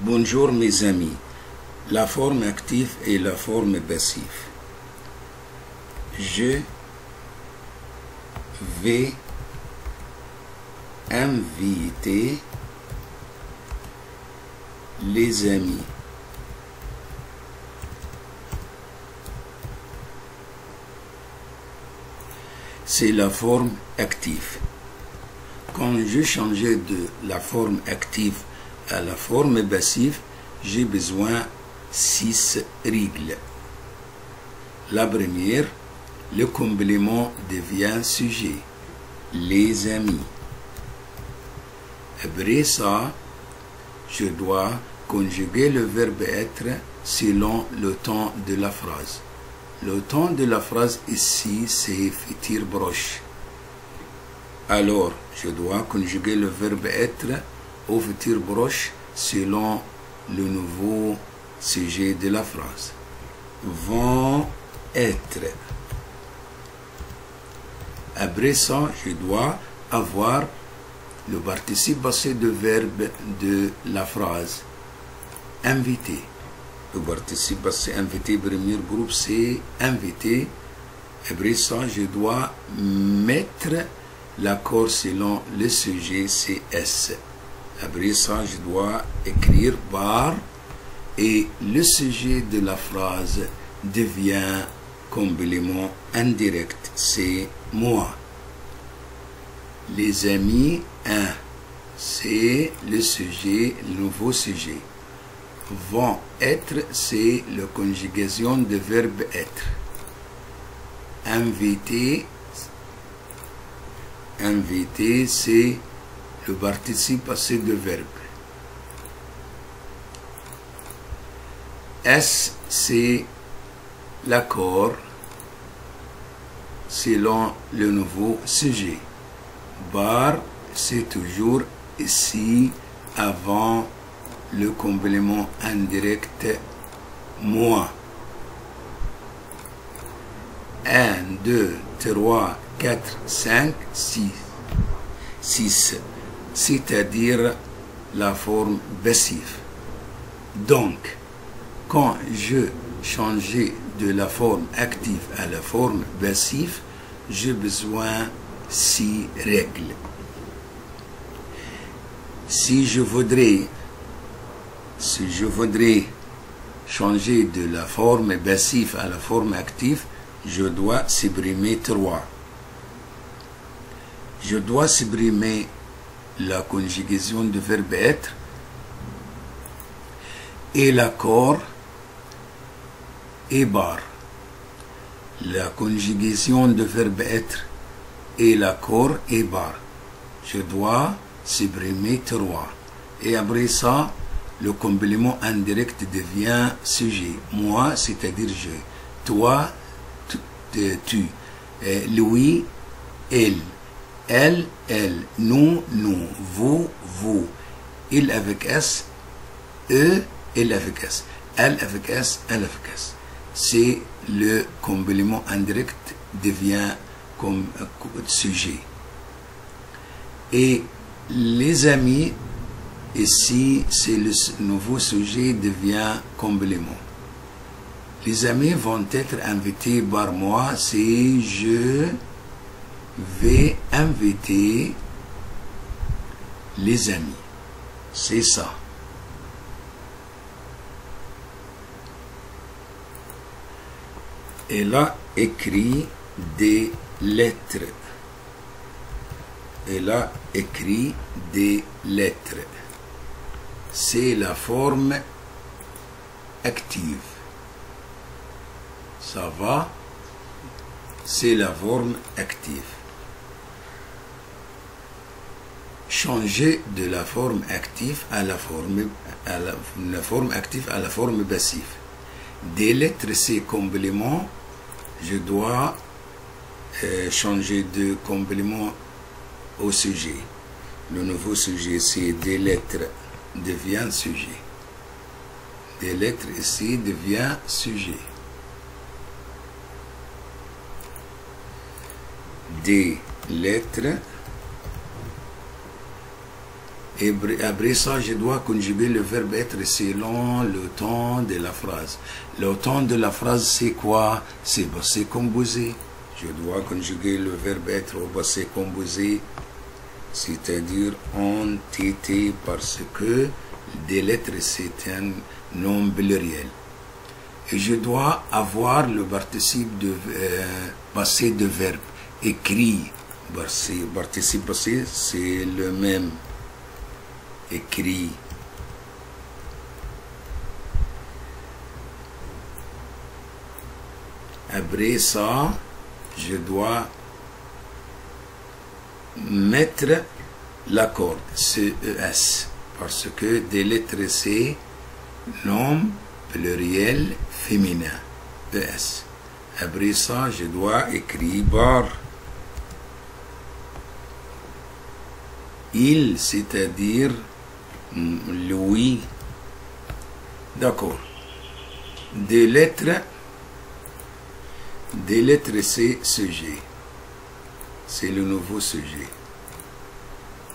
Bonjour mes amis. La forme active et la forme passive. Je vais inviter les amis. C'est la forme active. Quand je changeais de la forme active à la forme passive, j'ai besoin 6 règles. La première, le complément devient sujet, les amis. Après ça, je dois conjuguer le verbe être selon le temps de la phrase. Le temps de la phrase ici, c'est futur proche. Alors, je dois conjuguer le verbe être au futur proche selon le nouveau sujet de la phrase. Vont être. Après ça, je dois avoir le participe passé de verbe de la phrase. Inviter. Le participe passé invité, premier groupe, c'est invité. Après ça, je dois mettre l'accord selon le sujet, c'est S. Après ça, je dois écrire par et le sujet de la phrase devient complément indirect, c'est moi. Les amis, un, c'est le sujet, le nouveau sujet. Vont être, c'est la conjugaison de verbe être. Inviter, inviter, c'est le participe passé de verbe. S, c'est l'accord selon le nouveau sujet. Bar, c'est toujours ici avant le complément indirect moi. 1, 2, 3, 4, 5, 6. 6, c'est-à-dire la forme passive. Donc, quand je changeais de la forme active à la forme passive, j'ai besoin 6 règles. Si je voudrais changer de la forme passive à la forme active, je dois supprimer 3. Je dois supprimer la conjugaison de verbe être et l'accord et bar. La conjugaison de verbe être et l'accord et bar. Je dois supprimer 3. Et après ça, le complément indirect devient sujet. Moi, c'est-à-dire je. Toi, tu. Lui, elle. Elle, nous, vous, vous. Il avec S, eux, il avec S. Elle avec S, elle avec S. C'est le complément indirect devient comme sujet. Et les amis, ici, c'est le nouveau sujet devient complément. Les amis vont être invités par moi si je vais inviter les amis. C'est ça. Elle a écrit des lettres. Elle a écrit des lettres. C'est la forme active. Ça va? C'est la forme active. Changer de la forme active à la forme active à la forme passive. Des lettres, c'est complément. Je dois changer de complément au sujet. Le nouveau sujet, c'est des lettres devient sujet. Des lettres ici devient sujet. Des lettres Et après ça, je dois conjuguer le verbe être selon le temps de la phrase. Le temps de la phrase, c'est quoi? C'est passé composé. Je dois conjuguer le verbe être au passé composé, c'est-à-dire ont été, parce que des lettres, c'est un nom pluriel. Et je dois avoir le participe de passé de verbe écrit. Participe passé, c'est le même. Écrit. Après ça, je dois mettre l'accord CES parce que des lettres C, nom pluriel féminin, ES. Après ça, je dois écrire bar. Il, c'est-à-dire Louis. D'accord. Des lettres C, sujet. C'est le nouveau sujet.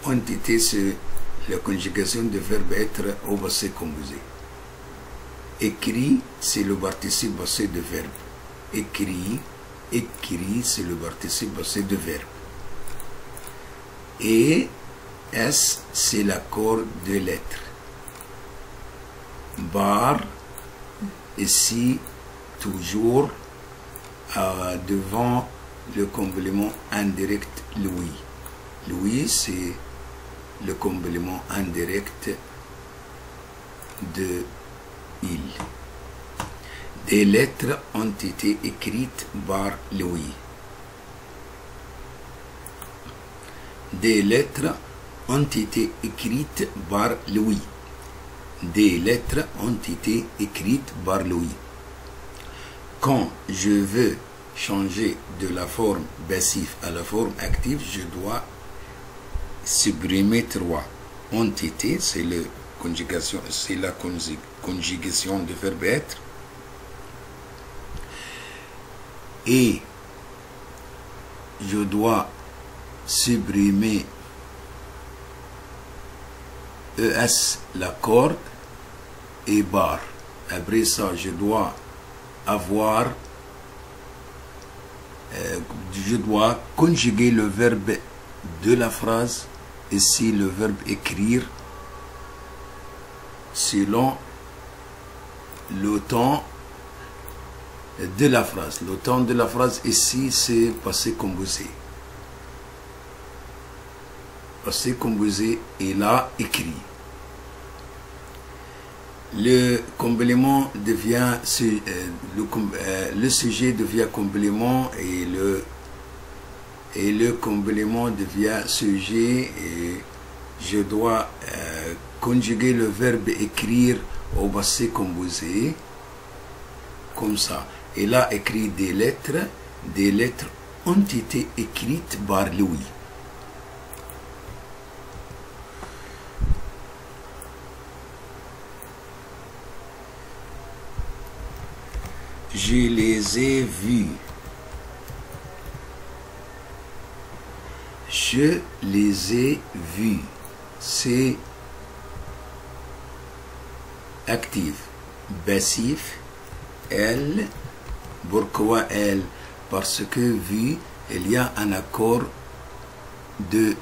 Entité, c'est la conjugation de verbe être au passé composé. Écrit, c'est le participe passé de verbe. Écrit, c'est le participe passé de verbe. Et S, c'est l'accord de lettres. Bar, ici, toujours devant le complément indirect Louis. Louis, c'est le complément indirect de il. Des lettres ont été écrites par Louis. Des lettres ont été écrites par Louis. Des lettres ont été écrites par Louis. Quand je veux changer de la forme passive à la forme active, je dois supprimer 3. Entité, c'est la conjugation de verbe être. Et je dois supprimer ES, l'accord, et bar. Après ça, je dois avoir, je dois conjuguer le verbe de la phrase, ici le verbe écrire, selon le temps de la phrase. Le temps de la phrase ici, c'est passé composé. Passé composé et là écrit. Le complément devient le sujet devient complément et le complément devient sujet, et je dois conjuguer le verbe écrire au passé composé comme ça. Et là écrit des lettres ont été écrites par Louis. Je les ai vus. Je les ai vus. C'est actif. Passif. Elle. Pourquoi elle? Parce que vu, il y a un accord de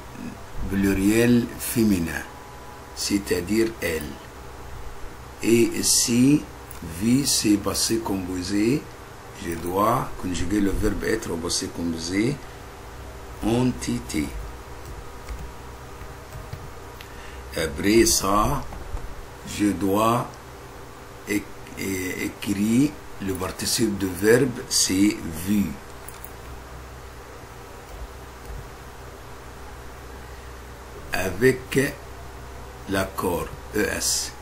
pluriel féminin, c'est-à-dire elle. Et si vu c'est passé composé, je dois conjuguer le verbe être au passé composé, entité. Après ça, je dois écrire le participe de verbe, c'est vu. Avec l'accord ES.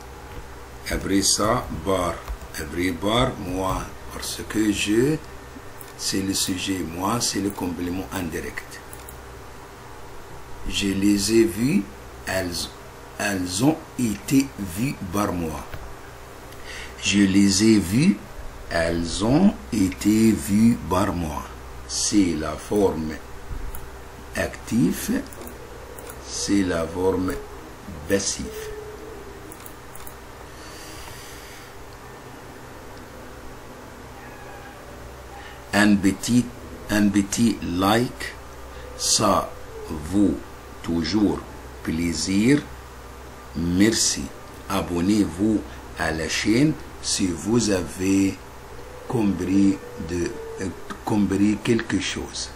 Après ça, bar. Après bar, moi. Parce que je, c'est le sujet. Moi, c'est le complément indirect. Je les ai vus. Elles ont été vues par moi. Je les ai vues. Elles ont été vues par moi. C'est la forme active. C'est la forme passif. Un petit like, ça vaut toujours plaisir. Merci. Abonnez-vous à la chaîne si vous avez compris quelque chose.